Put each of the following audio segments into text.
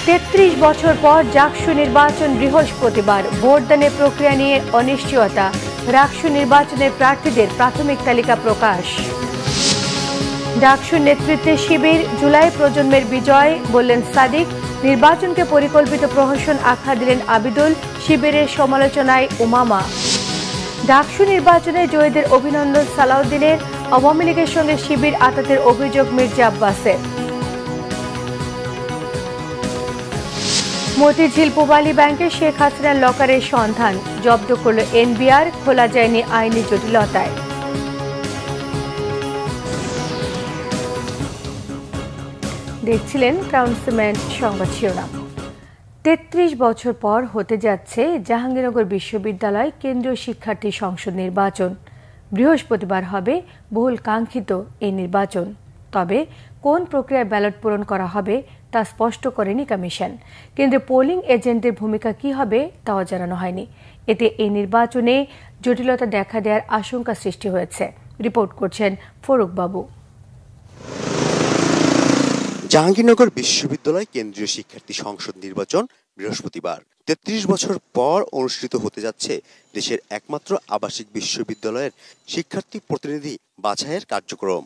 33 বছর পর ডাকসু নির্বাচন বৃহস্পতিবার। ভোটদানের প্রক্রিয়া নিয়ে অনিশ্চয়তা। ডাকসু নির্বাচনের প্রার্থীদের প্রাথমিক তালিকা প্রকাশ। ডাকসুর নেতৃত্বে শিবির, জুলাই প্রজন্মের বিজয় বললেন সাদিক। নির্বাচনকে পরিকল্পিত প্রহসন আখ্যা দিলেন আবিদুল। শিবিরের সমালোচনায় উমামা। ডাকসু নির্বাচনে জয়ীদের অভিনন্দন সালাউদ্দিনের। আওয়ামী লীগের সঙ্গে শিবির আঁতাতের অভিযোগ মির্জা আব্বাসের। মতিঝিল পূবালী ব্যাংকে শেখ হাসিনার লকারের সন্ধান। জব্দ করল এনবিআর, খোলা যায়নি আইনি জটিলতায়। দেখছিলেন ক্রাউন সিমেন্ট সংবাদ শিরোনাম। 33 বছর পর হতে যাচ্ছে জাহাঙ্গীরনগর বিশ্ববিদ্যালয় কেন্দ্রীয় শিক্ষার্থী সংসদ নির্বাচন। বৃহস্পতিবার হবে বহুল কাঙ্ক্ষিত এই নির্বাচন। তবে কোন প্রক্রিয়ায় ব্যালট পূরণ করা হবে তা স্পষ্ট করেনি কমিশন। কেন্দ্রে পোলিং এজেন্টদের ভূমিকা কি হবে তাও জানানো হয়নি। এতে এই নির্বাচনে জটিলতা দেখা দেওয়ার আশঙ্কা সৃষ্টি হয়েছে। রিপোর্ট করছেন ফরুক বাবু। জাহাঙ্গীরনগর বিশ্ববিদ্যালয় কেন্দ্রীয় শিক্ষার্থী সংসদ নির্বাচন বৃহস্পতিবার। 33 বছর পর অনুষ্ঠিত হতে যাচ্ছে দেশের একমাত্র আবাসিক বিশ্ববিদ্যালয়ের শিক্ষার্থী প্রতিনিধি বাছাইয়ের কার্যক্রম।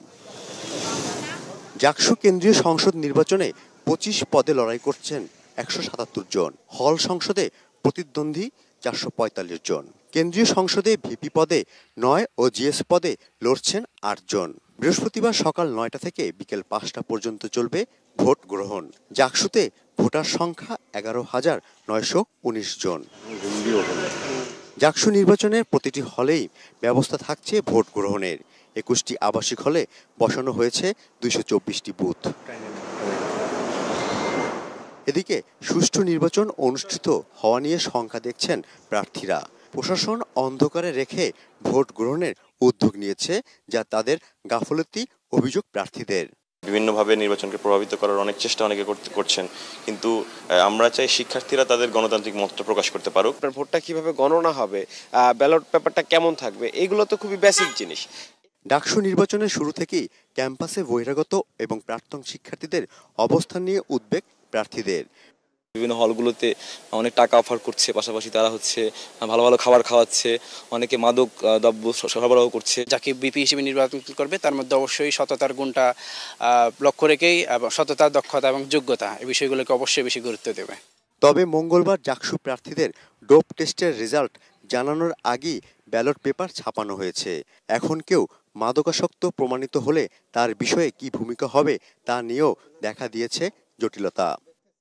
ডাকসু কেন্দ্রীয় সংসদ নির্বাচনে 25 পদে লড়াই করছেন 177 জন। হল সংসদে প্রতিদ্বন্দ্বী 445 জন। কেন্দ্রীয় সংসদে ভিপি পদে 9 ও জিএস পদে লড়ছেন 8 জন। বৃহস্পতিবার সকাল 9টা থেকে বিকেল 5টা পর্যন্ত চলবে ভোট গ্রহণ। ডাকসুতে ভোটার সংখ্যা 11,919 জন। ডাকসু নির্বাচনের প্রতিটি হলেই ব্যবস্থা থাকছে ভোট গ্রহণের। 21টি আবাসিক হলে বসানো হয়েছে 224টি বুথ। এদিকে সুষ্ঠু নির্বাচন অনুষ্ঠিত হওয়া নিয়ে শঙ্কা দেখছেন প্রার্থীরা। প্রশাসন অন্ধকারে রেখে ভোট গ্রহণের উদ্যোগ নিয়েছে, যা তাদের গাফলতি অভিযোগ প্রার্থীদের। বিভিন্নভাবে নির্বাচনকে প্রভাবিত করার অনেক চেষ্টা অনেকে করছেন, কিন্তু আমরা চাই শিক্ষার্থীরা তাদের গণতান্ত্রিক মতটা প্রকাশ করতে পারুক। ভোটটা কিভাবে গণনা হবে, ব্যালট পেপারটা কেমন থাকবে, এগুলো তো খুবই বেসিক জিনিস। ডাকসু নির্বাচনের শুরু থেকেই ক্যাম্পাসে বহিরাগত এবং প্রাক্তন শিক্ষার্থীদের অবস্থান নিয়ে উদ্বেগ প্রার্থীদের। বিভিন্ন হলগুলোতে অনেক টাকা অফার করছে, পাশাপাশি তারা ভালো ভালো খাবার খাওয়াচ্ছে, অনেকে মাদক দ্রব্য সরবরাহ করছে। যাকে বিপি হিসেবে নির্বাচন করবে তার মধ্যে অবশ্যই সততার গুণটা লক্ষ্য রেখেই সততা, দক্ষতা এবং যোগ্যতা এই বিষয়গুলোকে অবশ্যই বেশি গুরুত্ব দেবে। তবে মঙ্গলবার ডাকসু প্রার্থীদের ডোপ টেস্টের রেজাল্ট জানানোর আগেই ব্যালট পেপার ছাপানো হয়েছে। এখন কেউ মাদকাসক্ত প্রমাণিত হলে তার বিষয়ে কি ভূমিকা হবে তা নিয়েও দেখা দিয়েছে জটিলতা।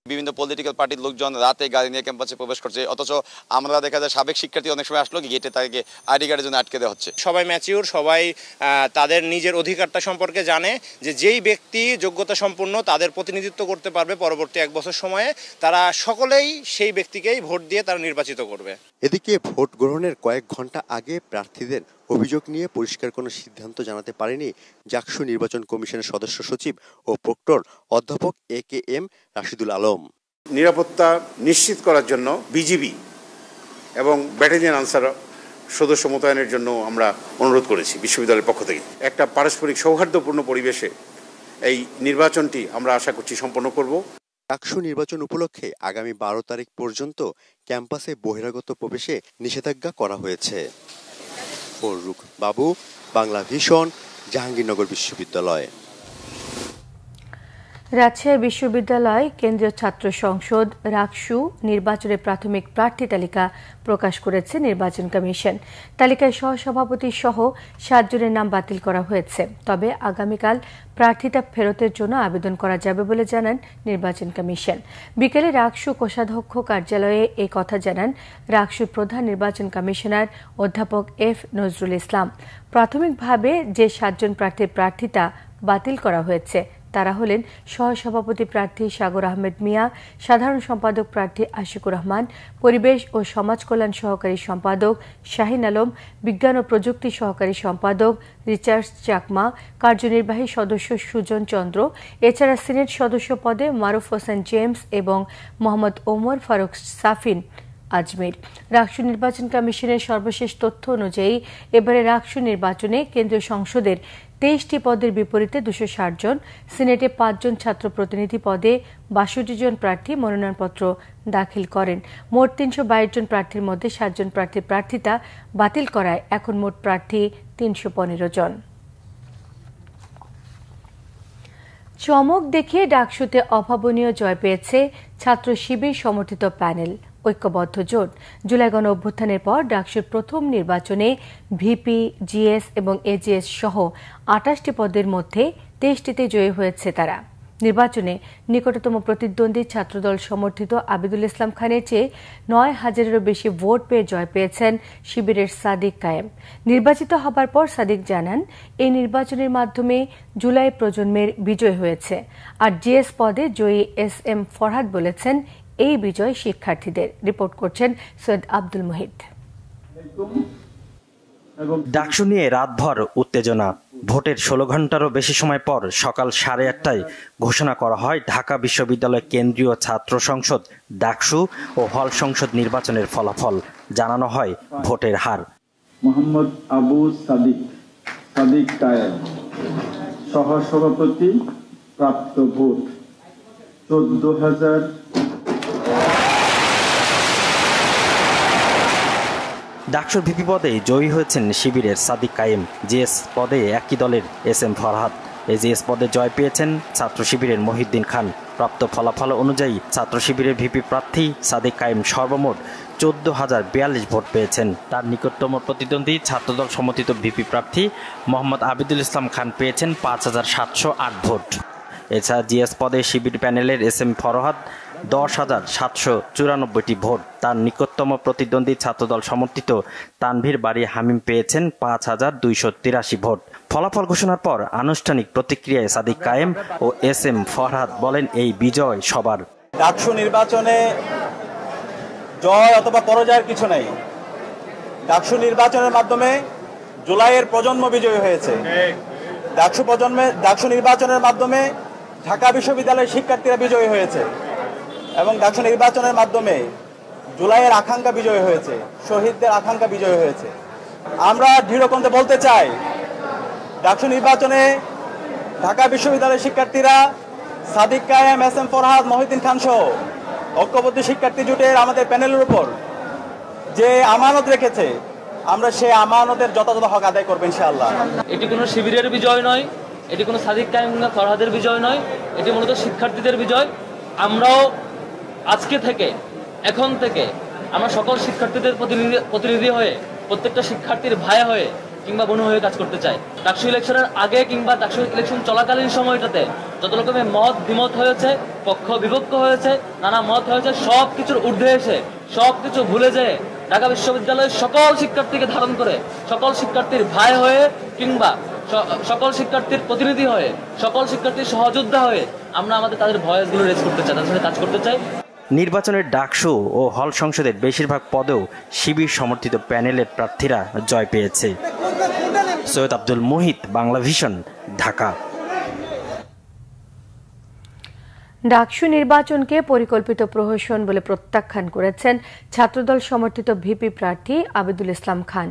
বিভিন্ন পলিটিক্যাল পার্টির লোকজন রাতে গাড়ি নিয়ে ক্যাম্পাসে প্রবেশ করছে, অথচ আমরা দেখা যায় সাবেক শিক্ষার্থী অনেক সময় আসলো গেটে তাকে আইডি কার্ডের জন্য আটকে দেওয়া হচ্ছে। সবাই ম্যাচিউর, সবাই তাদের নিজের অধিকারটা সম্পর্কে জানে যে যেই ব্যক্তি যোগ্যতা সম্পন্ন তাদের প্রতিনিধিত্ব করতে পারবে পরবর্তী 1 বছর সময়ে, তারা সকলেই সেই ব্যক্তিকেই ভোট দিয়ে তারা নির্বাচিত করবে। এদিকে ভোট গ্রহণের কয়েক ঘন্টা আগে প্রার্থীদের অভিযোগ নিয়ে পরিষ্কার কোনো সিদ্ধান্ত জানাতে পারেনি ডাকসু নির্বাচন কমিশনের সদস্য সচিব ও প্রক্টর অধ্যাপক AKM রাশিদুল আলম। নিরাপত্তা নিশ্চিত করার জন্য বিজিবি এবং ব্যাটালিয়ন আনসার সদস্য মোতায়েনের জন্য আমরা অনুরোধ করেছি বিশ্ববিদ্যালয়ের পক্ষ থেকে। একটা পারস্পরিক সৌহার্দ্যপূর্ণ পরিবেশে এই নির্বাচনটি আমরা আশা করছি সম্পন্ন করব। ডাকসু নির্বাচন উপলক্ষে আগামী 12 তারিখ পর্যন্ত ক্যাম্পাসে বহিরাগত প্রবেশে নিষেধাজ্ঞা করা হয়েছে। ফরুক বাবু, বাংলা ভিশন, জাহাঙ্গীরনগর বিশ্ববিদ্যালয়। রাজশাহী বিশ্ববিদ্যালয় কেন্দ্রীয় ছাত্র সংসদ ডাকসু নির্বাচনের প্রাথমিক প্রার্থী তালিকা প্রকাশ করেছে নির্বাচন কমিশন। তালিকায় সহসভাপতি সহ 7 জনের নাম বাতিল করা হয়েছে। তবে আগামীকাল প্রার্থিতা ফেরতের জন্য আবেদন করা যাবে বলে জানান নির্বাচন কমিশন। বিকেলে ডাকসু কোষাধ্যক্ষ কার্যালয়ে এই কথা জানান ডাকসুর প্রধান নির্বাচন কমিশনার অধ্যাপক F নজরুল ইসলাম। প্রাথমিকভাবে যে 7 জন প্রার্থীর প্রার্থিতা বাতিল করা হয়েছে তারা হলেন সহসভাপতি প্রার্থী সাগর আহমেদ মিয়া, সাধারণ সম্পাদক প্রার্থী আশিকুর রহমান, পরিবেশ ও সমাজ কল্যাণ সহকারী সম্পাদক শাহিন আলম, বিজ্ঞান ও প্রযুক্তি সহকারী সম্পাদক রিচার্ড চাকমা, কার্যনির্বাহী সদস্য সুজন চন্দ্র। এছাড়া সিনেট সদস্য পদে মারুফ হোসেন জেমস এবং মোহাম্মদ ওমর ফারুক সাফিন আজমির। রাকসু নির্বাচন কমিশনের সর্বশেষ তথ্য অনুযায়ী এবারে রাকসু নির্বাচনে কেন্দ্রীয় সংসদের 23টি পদের বিপরীতে 260 জন, সিনেটে 5 জন ছাত্র প্রতিনিধি পদে 62 জন প্রার্থী মনোনয়নপত্র দাখিল করেন। মোট 322 জন প্রার্থীর মধ্যে 7 জন প্রার্থীর প্রার্থিতা বাতিল করায় এখন মোট প্রার্থী 315 জন। চমক দেখিয়ে ডাকসুতে অভাবনীয় জয় পেয়েছে ছাত্র শিবির সমর্থিত প্যানেল ঐক্যবদ্ধ জোট। জুলাই গণ অভ্যুত্থানের পর ডাকসুর প্রথম নির্বাচনে ভিপি, জিএস এবং এজিএস সহ 28টি পদের মধ্যে 23টিতে জয়ী হয়েছে তারা। নির্বাচনে নিকটতম প্রতিদ্বন্দ্বী ছাত্রদল সমর্থিত আবিদুল ইসলাম খানের চেয়ে 9,000-এরও বেশি ভোট পেয়ে জয় পেয়েছেন শিবিরের সাদিক কায়েম। নির্বাচিত হবার পর সাদিক জানান, এই নির্বাচনের মাধ্যমে জুলাই প্রজন্মের বিজয় হয়েছে। আর জিএস পদে জয়ী SM ফরহাদ বলেছেন, এই বিজয় শিক্ষার্থীদের। রিপোর্ট করছেন সৈয়দ আব্দুল মুহিত। ডাকসু নিয়ে রাতভর উত্তেজনা। ভোটের 16 ঘন্টারও বেশি সময় পর সকাল 8:30টায় ঘোষণা করা হয় ঢাকা বিশ্ববিদ্যালয় কেন্দ্রীয় ছাত্র সংসদ ডাকসু ও হল সংসদ নির্বাচনের ফলাফল। জানানো হয় ভোটের হার। মোহাম্মদ আবু সাদিক কায়েম সহসভাপতি, প্রাপ্ত ভোট 14,000। ডাকসুর ভিপি পদে জয়ী হয়েছেন শিবিরের সাদিক কায়েম। জিএস পদে একই দলের SM ফরহাদ। এজিএস পদে জয় পেয়েছেন ছাত্র শিবিরের মহিউদ্দিন খান। প্রাপ্ত ফলাফল অনুযায়ী ছাত্র শিবিরের ভিপি প্রার্থী সাদিক কায়েম সর্বমোট 14,042 ভোট পেয়েছেন। তার নিকটতম প্রতিদ্বন্দ্বী ছাত্রদল সমর্থিত ভিপি প্রার্থী মোহাম্মদ আবিদুল ইসলাম খান পেয়েছেন 5,708 ভোট। এছাড়া জিএস পদে শিবির প্যানেলের SM ফরহাদ 10,794টি ভোট। তার নিকটতম প্রতিদ্বন্দ্বী ছাত্রদল সমর্থিত তানভীর বাড়ি হামিম পেয়েছেন 5,283 ভোট। ফলাফল ঘোষণার পর আনুষ্ঠানিক প্রতিক্রিয়ায় সাদিক কায়েম ও SM ফরহাদ বলেন, এই বিজয় সবার। ডাকসু নির্বাচনে জয় অথবা পরাজয়ের কিছু নেই। ডাকসু নির্বাচনের মাধ্যমে জুলাইয়ের প্রজন্ম বিজয়ী হয়েছে। ডাকসু নির্বাচনের মাধ্যমে ঢাকা বিশ্ববিদ্যালয়ের শিক্ষার্থীরা বিজয়ী হয়েছে এবং ডাকসু নির্বাচনের মাধ্যমে জুলাইয়ের আকাঙ্ক্ষা বিজয় হয়েছে, শহীদদের আকাঙ্ক্ষা বিজয় হয়েছে। আমরা দৃঢ়কণ্ঠে বলতে চাই, ডাকসু নির্বাচনে ঢাকা বিশ্ববিদ্যালয়ের শিক্ষার্থীরা সাদিক কায়েম, SM ফরহাদ, মহিউদ্দিন খান সহ ঐক্যবদ্ধ শিক্ষার্থী জোটের আমাদের প্যানেলের উপর যে আমানত রেখেছে, আমরা সেই আমানতের যথাযথ হক আদায় করবো ইনশাআল্লাহ। এটি কোনো শিবিরের বিজয় নয়, এটি কোনো সাদিক কায়েম ফরহাদের বিজয় নয়, এটি মূলত শিক্ষার্থীদের বিজয়। আমরাও আজকে থেকে, এখন থেকে আমরা সকল শিক্ষার্থীদের প্রতিনিধি হয়ে, প্রত্যেকটা শিক্ষার্থীর ভাই হয়ে কিংবা বোন হয়ে কাজ করতে চাই। ডাকসু ইলেকশনের আগে কিংবা ডাকসু ইলেকশন চলাকালীন সময়টাতে যত রকমের মত বিমত হয়েছে, পক্ষ বিপক্ষ হয়েছে, নানা মত হয়েছে, সব কিছুর ঊর্ধ্বে এসে সব কিছু ভুলে যেয়ে ঢাকা বিশ্ববিদ্যালয়ের সকল শিক্ষার্থীকে ধারণ করে, সকল শিক্ষার্থীর ভাই হয়ে কিংবা সকল শিক্ষার্থীর প্রতিনিধি হয়ে, সকল শিক্ষার্থীর সহযোদ্ধা হয়ে আমরা তাদের ভয়েসগুলো রেজ করতে চাই, তাদের সাথে কাজ করতে চাই। নির্বাচনের ডাকসু ও হল সংসদের বেশিরভাগ পদেও শিবির সমর্থিত প্যানেলের প্রার্থীরা জয় পেয়েছে। সৈয়দ আব্দুল মুহিত, বাংলা ভিশন, ঢাকা। ডাকসু নির্বাচনকে পরিকল্পিত প্রহসন বলে প্রত্যাখ্যান করেছেন ছাত্রদল সমর্থিত ভিপি প্রার্থী আবিদুল ইসলাম খান।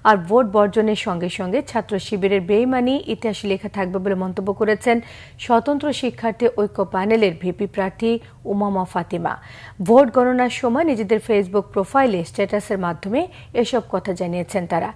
আর ভোট বর্জনের সঙ্গে সঙ্গে ছাত্র শিবিরের বেইমানি ইতিহাসে লেখা থাকবে বলে মন্তব্য করেছেন স্বতন্ত্র শিক্ষার্থী ঐক্য প্যানেলের ভিপি প্রার্থী উমামা ফাতিমা। ভোট গণনার সময় নিজেদের ফেসবুক প্রোফাইলে স্ট্যাটাসের মাধ্যমে এসব কথা জানিয়েছেন তারা।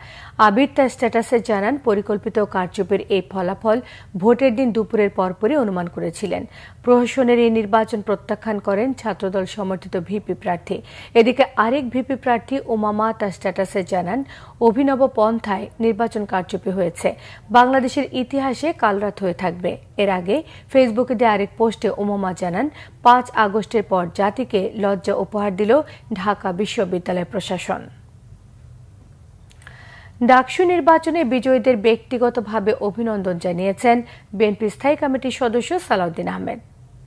আবির তার স্ট্যাটাসে জানান, পরিকল্পিত কারচুপির এই ফলাফল ভোটের দিন দুপুরের পরপরই অনুমান করেছিলেন। প্রহসনের এই নির্বাচন প্রত্যাখ্যান করেন ছাত্রদল সমর্থিত ভিপি প্রার্থী। এদিকে আরেক ভিপি প্রার্থী উমামা তার স্ট্যাটাসে জানান, অভিনব পন্থায় নির্বাচন কারচুপি হয়েছে, বাংলাদেশের ইতিহাসে কালরাত হয়ে থাকবে। এর আগে ফেসবুকে দেওয়া আরেক পোস্টে উমামা জানান, 5 আগস্টের পর জাতিকে লজ্জা উপহার দিল ঢাকা বিশ্ববিদ্যালয় প্রশাসন। ডাকসু নির্বাচনে বিজয়ীদের ব্যক্তিগতভাবে অভিনন্দন জানিয়েছেন বিএনপি স্থায়ী কমিটির সদস্য সালাউদ্দিন আহমেদ।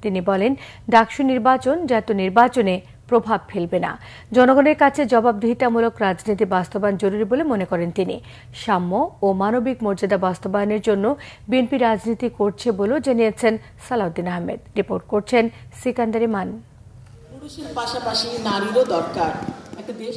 তিনি বলেন, ডাকসু নির্বাচন জাতীয় নির্বাচনে প্রভাব ফেলবে না। জনগণের কাছে জবাবদিহিতামূলক রাজনীতি বাস্তবায়ন জরুরি বলে মনে করেন তিনি। সাম্য ও মানবিক মর্যাদা বাস্তবায়নের জন্য বিএনপি রাজনীতি করছে বলেও জানিয়েছেন সালাউদ্দিন আহমেদ। রিপোর্ট করছেন সিকান্দার ইমান। পুরুষের পাশাপাশি নারীরও দরকার।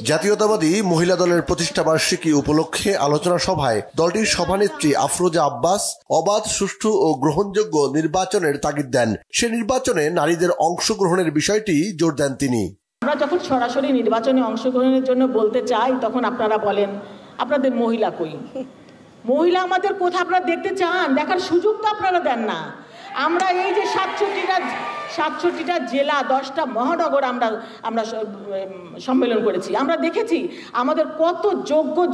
জাতীয়তাবাদী মহিলা দলের প্রতিষ্ঠা বার্ষিকী উপলক্ষে আলোচনা সভায় দলটির সভানেত্রী আফরোজা আব্বাস অবাধ, সুষ্ঠু ও গ্রহণযোগ্য নির্বাচনের তাগিদ দেন। সে নির্বাচনে নারীদের অংশগ্রহণের বিষয়টি জোর দেন তিনি। আমরা যখন সরাসরি নির্বাচনে অংশগ্রহণের জন্য বলতে চাই, তখন আপনারা বলেন আপনাদের মহিলা কই, মহিলা আমাদের কোথায় আপনারা দেখতে চান, দেখার সুযোগ তো আপনারা দেন না। আমরা এই যে 67টা জেলা, 10টা মহানগর আমরা সম্মেলন করেছি, আমরা দেখেছি আমাদের কত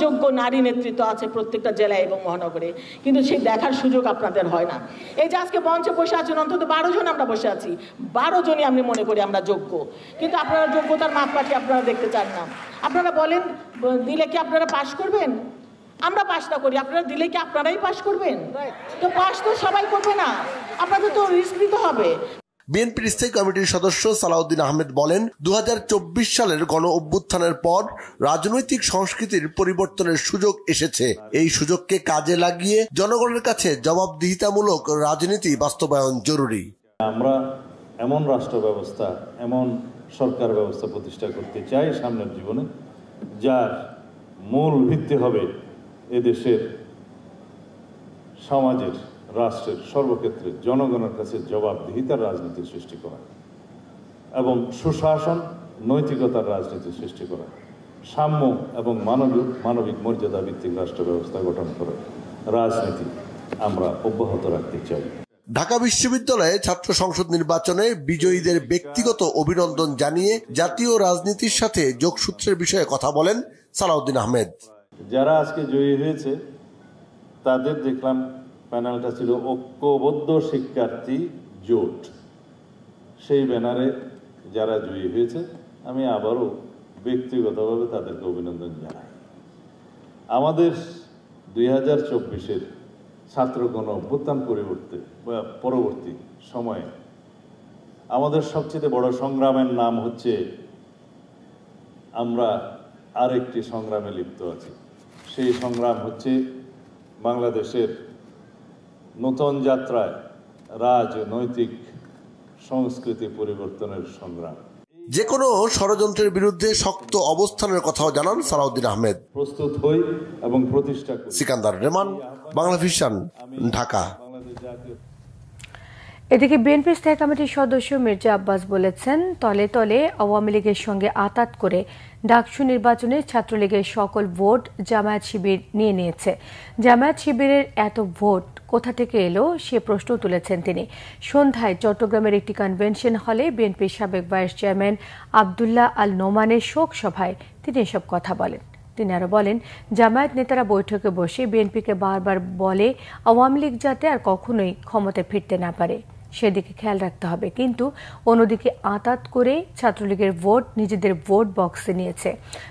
যোগ্য নারী নেতৃত্ব আছে প্রত্যেকটা জেলায় এবং মহানগরে, কিন্তু সেই দেখার সুযোগ আপনাদের হয় না। এই যে আজকে মঞ্চে বসে আছেন, অন্তত 12 জন আমরা বসে আছি, 12 জনই আমি মনে করি আমরা যোগ্য, কিন্তু আপনারা যোগ্যতার মাপকাঠি আপনারা দেখতে চান না। আপনারা বলেন দিলে কি আপনারা পাশ করবেন? আমরা পাস না করি, আপনারা দিলে কি আপনারাই পাস করবেন? তো পাস তো সবাই করবে না, আপনাদের তো রিস্ক নিতে হবে। বিএনপির স্থায়ী কমিটির সদস্য সালাউদ্দিন আহমেদ বলেন, 2024 সালের গণ অভ্যুত্থানের পর রাজনৈতিক সংস্কৃতির পরিবর্তনের সুযোগ এসেছে। এই সুযোগকে কাজে লাগিয়ে জনগণের কাছে জবাবদিহিতামূলক রাজনীতি বাস্তবায়ন জরুরি। আমরা এমন রাষ্ট্র ব্যবস্থা, এমন সরকার ব্যবস্থা প্রতিষ্ঠা করতে চাই সামনের জীবনে, যার মূল ভিত্তি হবে এদেশের সমাজের, রাষ্ট্রের সর্বক্ষেত্রে জনগণের কাছে জবাবদিহিতার রাজনীতি সৃষ্টি করা এবং সুশাসন, নৈতিকতার রাজনীতি সৃষ্টি করা, সাম্য এবং মানবিক মর্যাদা ভিত্তিক রাষ্ট্র ব্যবস্থা গঠন করে রাজনীতি আমরা অব্যাহত রাখতে চাই। ঢাকা বিশ্ববিদ্যালয়ে ছাত্র সংসদ নির্বাচনে বিজয়ীদের ব্যক্তিগত অভিনন্দন জানিয়ে জাতীয় রাজনীতির সাথে যোগসূত্রের বিষয়ে কথা বলেন সালাউদ্দিন আহমেদ। যারা আজকে জয়ী হয়েছে তাদের দেখলাম প্যানেলটা ছিল ঐক্যবদ্ধ শিক্ষার্থী জোট। সেই ব্যানারে যারা জয়ী হয়েছে আমি আবারও ব্যক্তিগতভাবে তাদেরকে অভিনন্দন জানাই। আমাদের 2024-এর ছাত্র গণ অভ্যুত্থান পরবর্তী সময়ে আমাদের সবচেয়ে বড় সংগ্রামের নাম হচ্ছে, আমরা আরেকটি সংগ্রামে লিপ্ত আছি। সেই সংগ্রাম হচ্ছে বাংলাদেশের নতুন যাত্রায় রাজনৈতিক সংস্কৃতি পরিবর্তনের সংগ্রাম। যে কোনো ষড়যন্ত্রের বিরুদ্ধে শক্ত অবস্থানের কথাও জানান সালাউদ্দিন আহমেদ। প্রস্তুত হই এবং প্রতিষ্ঠা করি। সিকান্দার রেমান, বাংলা ভিশন, ঢাকা। এদিকে বিএনপি স্থায়ী কমিটির সদস্য মির্জা আব্বাস বলেছেন, তলে তলে আওয়ামী লীগের সঙ্গে আঁতাত করে ডাকসু নির্বাচনে ছাত্রলীগের সকল ভোট জামায়াত শিবির নিয়ে নিয়েছে। জামায়াত শিবিরের এত ভোট কোথা থেকে এলো সে প্রশ্ন তুলেছেন তিনি। সন্ধ্যায় চট্টগ্রামের একটি কনভেনশন হলে বিএনপির সাবেক ভাইস চেয়ারম্যান আব্দুল্লাহ আল নোমানের শোক সভায় তিনি এসব কথা বলেন। তিনি আরো বলেন, জামায়াত নেতারা বৈঠকে বসে বিএনপিকে বারবার বলে আওয়ামী লীগ যাতে আর কখনোই ক্ষমতায় ফিরতে না পারে সেদিকে খেয়াল রাখতে হবে, কিন্তু অন্যদিকে আঁতাত করে ছাত্রলীগের ভোট নিজেদের ভোট বক্সে নিয়েছে।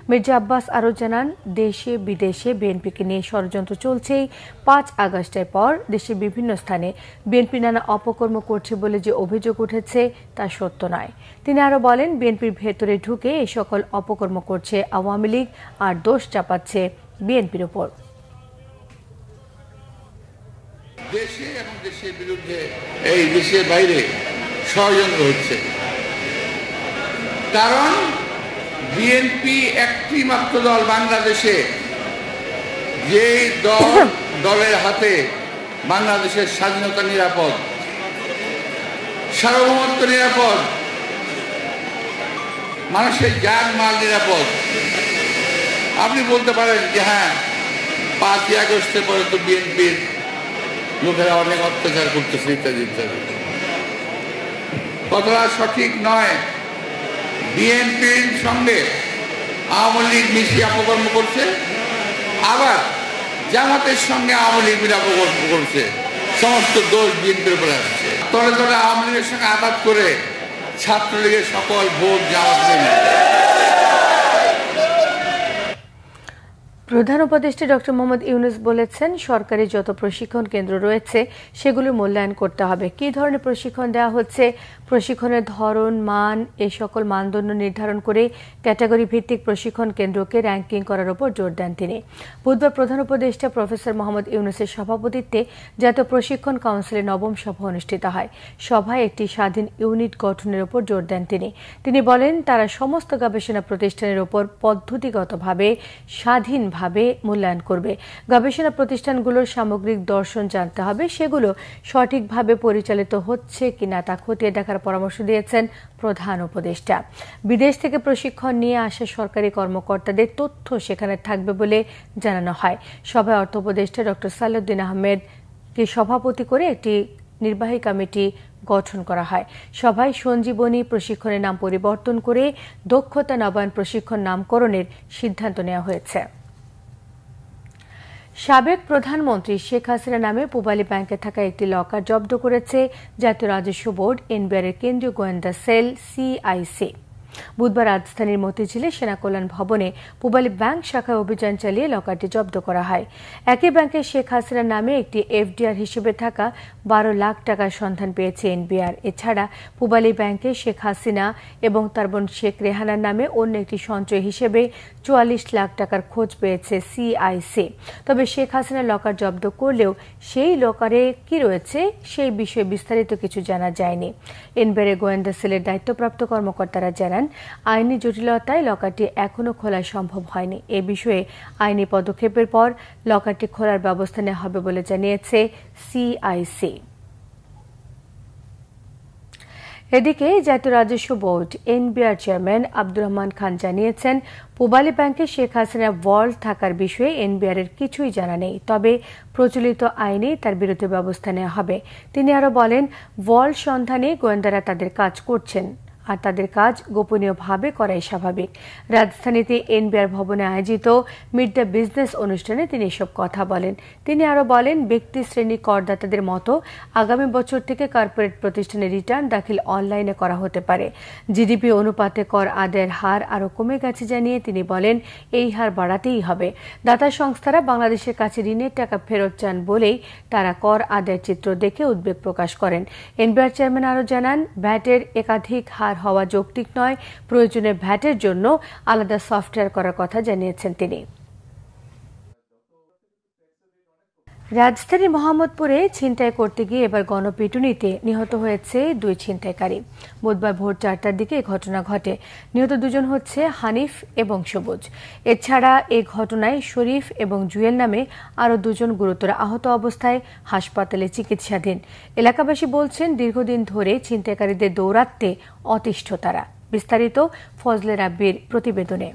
মির্জা আব্বাস আরও জানান, দেশে বিদেশে বিএনপিকে নিয়ে ষড়যন্ত্র চলছেই। 5 আগস্টের পর দেশের বিভিন্ন স্থানে বিএনপি নানা অপকর্ম করছে বলে যে অভিযোগ উঠেছে তা সত্য নয়। তিনি আরও বলেন, বিএনপির ভেতরে ঢুকে এই সকল অপকর্ম করছে আওয়ামী লীগ আর দোষ চাপাচ্ছে বিএনপির উপর। দেশে এবং দেশের বিরুদ্ধে এই দেশের বাইরে ষড়যন্ত্র হচ্ছে, কারণ বিএনপি একটি মাত্র দল বাংলাদেশে, যে দলের হাতে বাংলাদেশের স্বাধীনতা নিরাপদ, সার্বভৌমত্ব নিরাপদ, মানুষের জান মাল নিরাপদ। আপনি বলতে পারেন যে হ্যাঁ 5ই আগস্টের পরে তো বিএনপির লোকেরা অনেক অত্যাচার করতেছে ইত্যাদি ইত্যাদি, কথাটা সঠিক নয়। বিএনপির সঙ্গে আওয়ামী লীগ মিশিয়ে অপকর্ম করছে, আবার জামাতের সঙ্গে আওয়ামী লীগ মিলে অপকর্ম করছে, সমস্ত দোষ বিএনপির উপরে আসছে। তলে তলে আওয়ামী লীগের সঙ্গে আঘাত করে ছাত্রলীগের সকল ভোট জামাত নেই। প্রধান উপদেষ্টা ডক্টর মোহাম্মদ ইউনূস বলেছেন, সরকারি যত প্রশিক্ষণ কেন্দ্র রয়েছে সেগুলোর মূল্যায়ন করতে হবে। কী ধরনের প্রশিক্ষণ দেওয়া হচ্ছে, প্রশিক্ষণের ধরন, মান, এই সকল মানদণ্ড নির্ধারণ করে ক্যাটাগরি ভিত্তিক প্রশিক্ষণ কেন্দ্রকে র্যাঙ্কিং করার উপর জোর দেন তিনি। বুধবার প্রধান উপদেষ্টা প্রফেসর মোহাম্মদ ইউনূসের সভাপতিত্বে জাতীয় প্রশিক্ষণ কাউন্সিলের ৯ম সভা অনুষ্ঠিত হয়। সভায় একটি স্বাধীন ইউনিট গঠনের উপর জোর দেন তিনি বলেন, তারা সমস্ত গবেষণা প্রতিষ্ঠানের উপর পদ্ধতিগতভাবে স্বাধীনভাবে মূল্যায়ন করবে। গবেষণা প্রতিষ্ঠানগুলোর সামগ্রিক দর্শন জানতে হবে, সেগুলো সঠিকভাবে পরিচালিত হচ্ছে কিনা তা খতিয়ে দেখার পরামর্শ দিয়েছেন প্রধান উপদেষ্টা। বিদেশ থেকে প্রশিক্ষণ নিয়ে আসা সরকারি কর্মকর্তাদের তথ্য সেখানে থাকবে বলে জানানো হয়। সভায় অর্থ উপদেষ্টা ডক্টর সালাউদ্দিন আহমেদকে সভাপতি করে একটি নির্বাহী কমিটি গঠন করা হয়। সভায় সঞ্জীবনী প্রশিক্ষণের নাম পরিবর্তন করে দক্ষতা নবায়ন প্রশিক্ষণ নামকরণের সিদ্ধান্ত নেওয়া হয়েছে। সাবেক প্রধানমন্ত্রী শেখ হাসিনা নামে পূবালী ব্যাংকে থাকা একটি লকার জব্দ করেছে জাতীয় রাজস্ব বোর্ড, এনবিআরের কেন্দ্রীয় গোয়েন্দা সেল সিআইসি। বুধবার রাজধানীর মতিঝিলে সেনা কল্যাণ ভবনে পূবালী ব্যাংক শাখায় অভিযান চালিয়ে লকারটি জব্দ করা হয়। একই ব্যাংকে শেখ হাসিনার নামে একটি এফডিআর হিসেবে থাকা 12 লাখ টাকার সন্ধান পেয়েছে এনবিআর। এছাড়া পূবালী ব্যাংকে শেখ হাসিনা এবং তার বোন শেখ রেহানার নামে অন্য একটি সঞ্চয় হিসেবে 44 লাখ টাকার খোঁজ পেয়েছে সিআইসি। তবে শেখ হাসিনার লকার জব্দ করলেও সেই লকারে কি রয়েছে সেই বিষয়ে বিস্তারিত কিছু জানা যায়নি। এনবিআরের গোয়েন্দা সেলের দায়িত্বপ্রাপ্ত কর্মকর্তারা জানান, আইনি জটিলতায় লকারটি এখনো খোলা সম্ভব হয়নি। এ বিষয়ে আইনি পদক্ষেপের পর লকারটি খোলার ব্যবস্থা নেওয়া হবে বলে জানিয়েছে সিআইসি। এদিকে জাতীয় রাজস্ব board NBR chairman Abdur Rahman Khan জানিয়েছেন, পূবালী ব্যাংকে শেখ হাসিনার ভল্ট থাকার বিষয়ে এনবিআর এর কিছুই জানা নেই, তবে প্রচলিত আইনে তার বিরুদ্ধে ব্যবস্থা নেওয়া হবে। তিনি আরো বলেন, ভল্ট সন্ধানে গোয়েন্দারা তাদের কাজ করছেন, আর তাদের কাজ গোপনীয়ভাবে করাই স্বাভাবিক। রাজধানীতে এনবিআর ভবনে আয়োজিত মিট দ্য বিজনেস অনুষ্ঠানে তিনি এসব কথা বলেন। তিনি আরো বলেন, ব্যক্তি শ্রেণী করদাতাদের মতো আগামী বছর থেকে কর্পোরেট প্রতিষ্ঠানের রিটার্ন দাখিল অনলাইনে করা হতে পারে। জিডিপি অনুপাতে কর আদায়ের হার আরো কমে গেছে জানিয়ে তিনি বলেন, এই হার বাড়াতেই হবে। দাতা সংস্থারা বাংলাদেশের কাছে ঋণের টাকা ফেরত চান বলেই তারা কর আদায়ের চিত্র দেখে উদ্বেগ প্রকাশ করেন। এনবিআর চেয়ারম্যান আরো জানান, ভ্যাটের একাধিক হার হওয়া যৌক্তিক নয়, প্রয়োজনে ভ্যাটের জন্য আলাদা সফটওয়্যার করার কথা জানিয়েছেন তিনি। রাজধানীর মোহাম্মদপুরে ছিনতাই করতে গিয়ে এবার গণপিটুনিতে নিহত হয়েছে 2 ছিনতাইকারী। বুধবার ভোর 4টার দিকে এই ঘটনা ঘটে। নিহত দুজন হচ্ছে হানিফ এবং সবুজ। এছাড়া এই ঘটনায় শরীফ এবং জুয়েল নামে আরও 2 জন গুরুতর আহত অবস্থায় হাসপাতালে চিকিৎসাধীন। এলাকাবাসী বলছেন, দীর্ঘদিন ধরে ছিনতাইকারীদের দৌরাত্ম্যে অতিষ্ঠ তারা। বিস্তারিত ফজলে রাব্বির প্রতিবেদনে।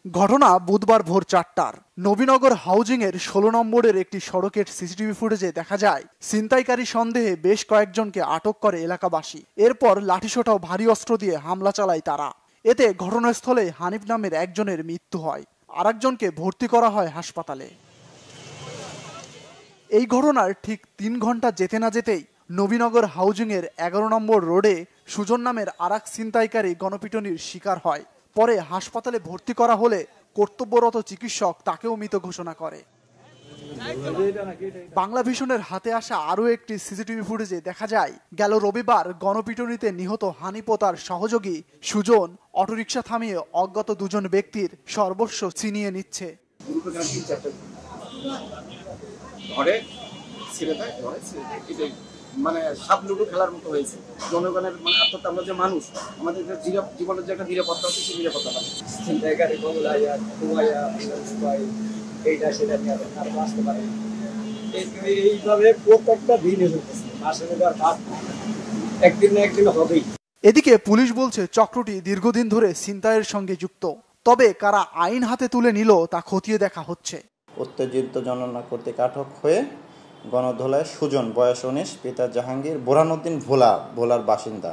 ঘটনা বুধবার ভোর 4টার। নবীনগর হাউজিং এর 16 নম্বরের একটি সড়কের সিসিটিভি ফুটেজে দেখা যায়, ছিনতাইকারী সন্দেহে বেশ কয়েকজনকে আটক করে এলাকাবাসী। এরপর লাঠিসোঁটা ও ভারী অস্ত্র দিয়ে হামলা চালায় তারা। এতে ঘটনাস্থলে হানিফ নামের একজনের মৃত্যু হয়, আরেকজনকে ভর্তি করা হয় হাসপাতালে। এই ঘটনার ঠিক 3 ঘন্টা যেতে না যেতেই নবীনগর হাউজিং এর 11 নম্বর রোডে সুজন নামের আরেক ছিনতাইকারী গণপিটুনির শিকার হয়। পরে হাসপাতালে ভর্তি করা হলে কর্তব্যরত চিকিৎসক তাকেও মৃত ঘোষণা করে। বাংলা ভিশনের হাতে আসা আরও একটি সিসিটিভি ফুটেজে দেখা যায়, গেল রবিবার গণপিটুনিতে নিহত হানিফ ও তার সহযোগী সুজন অটোরিকশা থামিয়ে অজ্ঞাত 2 জন ব্যক্তির সর্বস্ব ছিনিয়ে নিচ্ছে। মানে সাপ লুডো খেলার মতো হয়েছে। জনগণের মানে অর্থাৎ আমরা যে মানুষ, আমাদের যে জীবনের যে একটা নিরাপত্তা আছে, সেই নিরাপত্তা পাই। ছিনতাইকারী কমলাইয়া কুমাইয়া এইটা সেটা নিয়ে আরো আসতে পারে। এইভাবে প্রত্যেকটা দিন হচ্ছে, মাসে ভাত একদিন না একদিন হবেই। এদিকে পুলিশ বলছে, চক্রটি দীর্ঘদিন ধরে ছিনতাইয়ের সঙ্গে যুক্ত, তবে কারা আইন হাতে তুলে নিল তা খতিয়ে দেখা হচ্ছে। উত্তেজিত জননা কর্তৃক আটক হয়ে গণধোলায় সুজন, বয়স 19, পিতা জাহাঙ্গীর, বোরহানউদ্দিন ভোলার বাসিন্দা,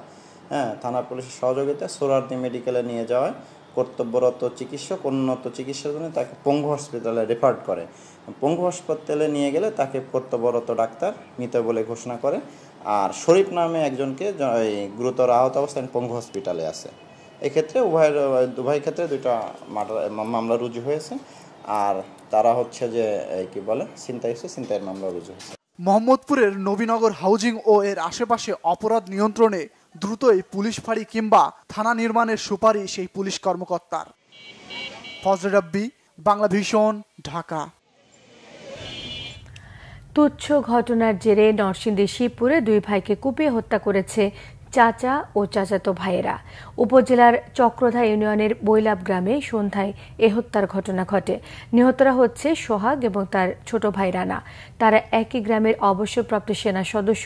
থানা পুলিশের সহযোগিতায় সোহরাওয়ার্দী মেডিকেলে নিয়ে যাওয়ায় কর্তব্যরত চিকিৎসক উন্নত চিকিৎসার জন্য তাকে পঙ্গু হসপিটালে রেফার করে। পঙ্গু হাসপাতালে নিয়ে গেলে তাকে কর্তব্যরত ডাক্তার মৃত বলে ঘোষণা করে। আর শরীফ নামে একজনকে গুরুতর আহত অবস্থায় পঙ্গু হসপিটালে আছে। এক্ষেত্রে উভয় ক্ষেত্রে দুইটা মামলা রুজু হয়েছে। আর তারা হচ্ছে যে কি বলে ছিনতাইয়ের মামলা রুজু হয়েছে। মোহাম্মদপুরের নবীনগর হাউজিং ও এর আশেপাশে অপরাধ নিয়ন্ত্রণে দ্রুতই পুলিশ ফাঁড়ি কিংবা থানা নির্মাণের সুপারিশ সেই পুলিশ কর্মকর্তার। ফজলে রাব্বি, বাংলা ভিশন, ঢাকা। তুচ্ছ ঘটনার জেরে নরসিংদীর শিবপুরে 2 ভাইকে কুপিয়ে হত্যা করেছে চাচা ও চাচাতো ভাইয়েরা। উপজেলার চক্রধা ইউনিয়নের বৈলাব গ্রামে সন্ধ্যায় এ হত্যার ঘটনা ঘটে। নিহতরা হচ্ছে সোহাগ এবং তার ছোট ভাই রানা। তারা একই গ্রামের অবসরপ্রাপ্ত সেনা সদস্য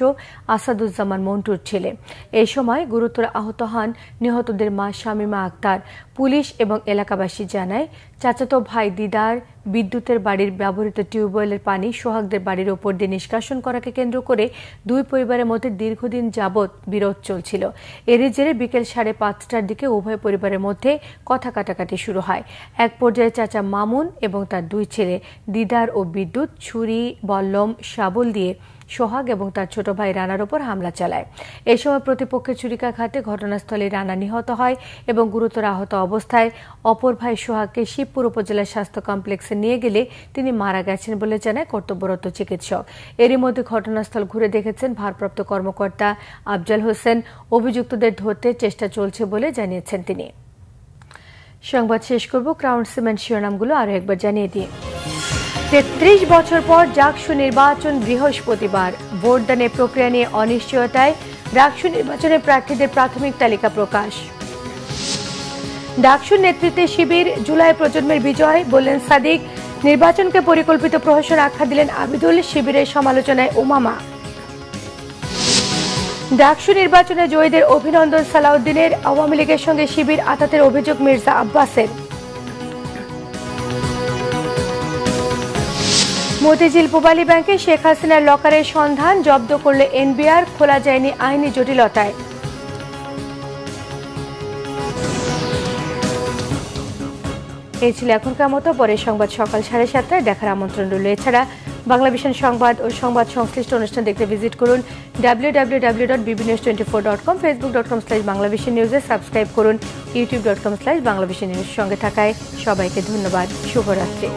আসাদুজ্জামান মন্টুর ছেলে। এই সময় গুরুতর আহত হন নিহতদের মা শামীমা আক্তার। পুলিশ এবং এলাকাবাসী জানায়, চাচাতো ভাই দিদার বিদ্যুতের বাড়ির ব্যবহৃত টিউবওয়েলের পানি সোহাগদের বাড়ির ওপর দিয়ে নিষ্কাশন করাকে কেন্দ্র করে 2 পরিবারের মধ্যে দীর্ঘদিন যাবৎ বিরোধ চলছিল। এরই জেরে বিকেল 5:30টার দিকে উভয় পরিবারের মধ্যে কথা কাটাকাটি শুরু হয়। এক পর্যায়ে চাচা মামুন এবং তার 2 ছেলে দিদার ও বিদ্যুৎ ছুরি, বল্লম, শাবল দিয়ে সোহাগ এবং তার ছোট ভাই রানার ওপর হামলা চালায়। এই সময় প্রতিপক্ষের ছুরিকাঘাতে ঘটনাস্থলে রানা নিহত হয় এবং গুরুতর আহত অবস্থায় অপর ভাই সোহাগকে শিবপুর উপজেলা স্বাস্থ্য কমপ্লেক্সে নিয়ে গেলে তিনি মারা গেছেন বলে জানায় কর্তব্যরত চিকিৎসক। এরই মধ্যে ঘটনাস্থল ঘুরে দেখেছেন ভারপ্রাপ্ত কর্মকর্তা আফজাল হোসেন। অভিযুক্তদের ধরতে চেষ্টা চলছে বলে জানিয়েছেন তিনি। সংবাদ শেষ করব ক্রাউন সিমেন্ট শিরোনামগুলো আরো একবার জানিয়ে দিয়ে। 33 বছর পর ডাকসু নির্বাচন বৃহস্পতিবার। ভোটদানের প্রক্রিয়া নিয়ে অনিশ্চয়তায় ডাকসু নির্বাচনে প্রার্থীদের প্রাথমিক তালিকা প্রকাশ। ডাকসুর নেতৃত্বে শিবির, জুলাই প্রজন্মের বিজয় বললেন সাদিক। নির্বাচনকে পরিকল্পিত প্রহসন আখ্যা দিলেন আবিদুল। শিবিরের সমালোচনায় উমামা। ডাকসু নির্বাচনে জয়ীদের অভিনন্দন সালাউদ্দিনের। আওয়ামী লীগের সঙ্গে শিবির আতাতের অভিযোগ মির্জা আব্বাসের। মতিঝিল পূবালী ব্যাংকে শেখ হাসিনার লকারের সন্ধান, জব্দ করলে এনবিআর, খোলা যায়নি আইনি জটিলতায়। এই ছিল এখনকার মতো। পরের সংবাদ সকাল 7:30টায় দেখার আমন্ত্রণ রইল। এছাড়া বাংলা ভিশন সংবাদ ও সংবাদ সংশ্লিষ্ট অনুষ্ঠান দেখতে ভিজিট করুন www.bbnews24.com, facebook.com/banglavisionnews-এ সাবস্ক্রাইব করুন, youtube.com/banglavisionnews। সঙ্গে থাকায় সবাইকে ধন্যবাদ। শুভরাত্রি।